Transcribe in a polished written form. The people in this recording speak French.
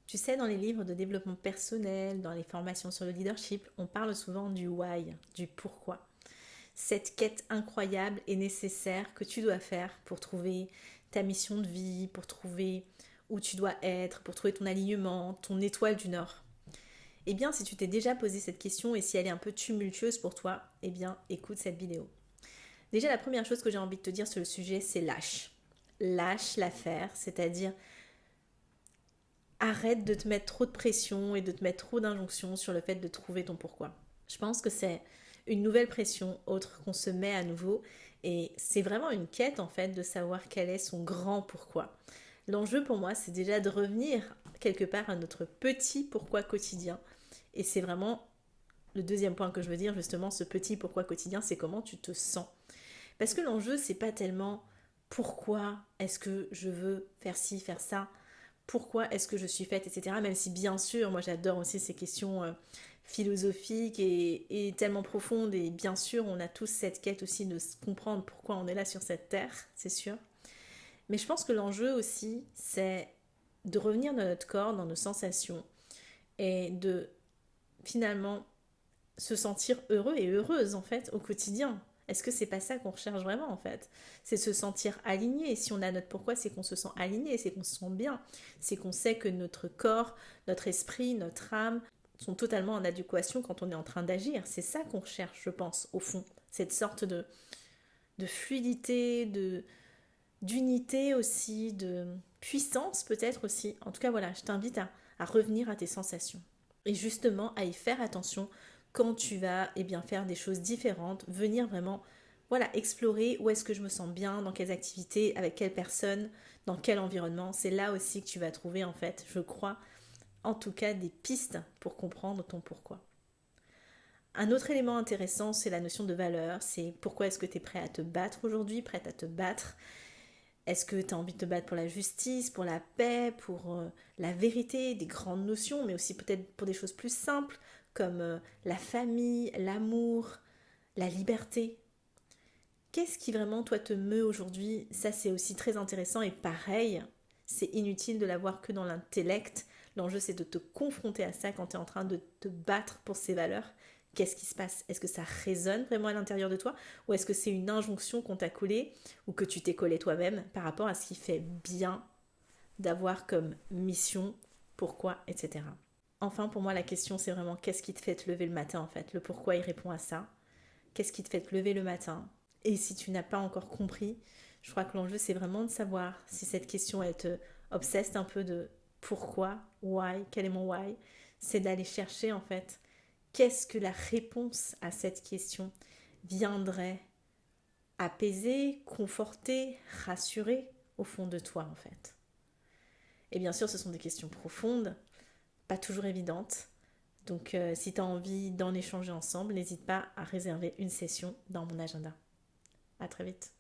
Tu sais, dans les livres de développement personnel, dans les formations sur le leadership, on parle souvent du why, du pourquoi. Cette quête incroyable et nécessaire que tu dois faire pour trouver ta mission de vie, pour trouver où tu dois être, pour trouver ton alignement, ton étoile du Nord. Eh bien, si tu t'es déjà posé cette question et si elle est un peu tumultueuse pour toi, eh bien, écoute cette vidéo. Déjà, la première chose que j'ai envie de te dire sur le sujet, c'est lâche. Lâche l'affaire, c'est-à-dire arrête de te mettre trop de pression et de te mettre trop d'injonctions sur le fait de trouver ton pourquoi. Je pense que c'est une nouvelle pression autre qu'on se met à nouveau et c'est vraiment une quête en fait de savoir quel est son grand pourquoi. L'enjeu pour moi c'est déjà de revenir quelque part à notre petit pourquoi quotidien et c'est vraiment le deuxième point que je veux dire justement, ce petit pourquoi quotidien, c'est comment tu te sens. Parce que l'enjeu c'est pas tellement pourquoi est-ce que je veux faire ci, faire ça, pourquoi est-ce que je suis faite, etc. Même si bien sûr, moi j'adore aussi ces questions philosophiques et tellement profondes. Et bien sûr, on a tous cette quête aussi de comprendre pourquoi on est là sur cette terre, c'est sûr. Mais je pense que l'enjeu aussi, c'est de revenir dans notre corps, dans nos sensations, et de finalement se sentir heureux et heureuse en fait au quotidien. Est-ce que c'est pas ça qu'on recherche vraiment en fait? C'est se sentir aligné. Et si on a notre pourquoi, c'est qu'on se sent aligné, c'est qu'on se sent bien, c'est qu'on sait que notre corps, notre esprit, notre âme sont totalement en adéquation quand on est en train d'agir. C'est ça qu'on recherche, je pense, au fond. Cette sorte de fluidité, d'unité aussi, de puissance peut-être aussi. En tout cas, voilà, je t'invite à revenir à tes sensations. Et justement, à y faire attention quand tu vas faire des choses différentes, venir vraiment explorer où est-ce que je me sens bien, dans quelles activités, avec quelles personnes, dans quel environnement. C'est là aussi que tu vas trouver en fait, je crois, en tout cas des pistes pour comprendre ton pourquoi. Un autre élément intéressant, c'est la notion de valeur. C'est pourquoi est-ce que tu es prêt à te battre aujourd'hui, prête à te battre. Est-ce que tu as envie de te battre pour la justice, pour la paix, pour la vérité, des grandes notions, mais aussi peut-être pour des choses plus simples comme la famille, l'amour, la liberté. Qu'est-ce qui vraiment toi te meut aujourd'hui? Ça c'est aussi très intéressant et pareil, c'est inutile de l'avoir que dans l'intellect. L'enjeu c'est de te confronter à ça quand tu es en train de te battre pour ces valeurs. Qu'est-ce qui se passe? Est-ce que ça résonne vraiment à l'intérieur de toi ou est-ce que c'est une injonction qu'on t'a collée ou que tu t'es collée toi-même par rapport à ce qui fait bien d'avoir comme mission, pourquoi, etc. Enfin, pour moi, la question, c'est vraiment qu'est-ce qui te fait te lever le matin, en fait. Le pourquoi, il répond à ça. Qu'est-ce qui te fait te lever le matin? Et si tu n'as pas encore compris, je crois que l'enjeu, c'est vraiment de savoir si cette question, elle te obsesse un peu de pourquoi, why, quel est mon why. C'est d'aller chercher, en fait, qu'est-ce que la réponse à cette question viendrait apaiser, conforter, rassurer au fond de toi, en fait. Et bien sûr, ce sont des questions profondes, pas toujours évidentes. Donc, si tu as envie d'en échanger ensemble, n'hésite pas à réserver une session dans mon agenda. À très vite.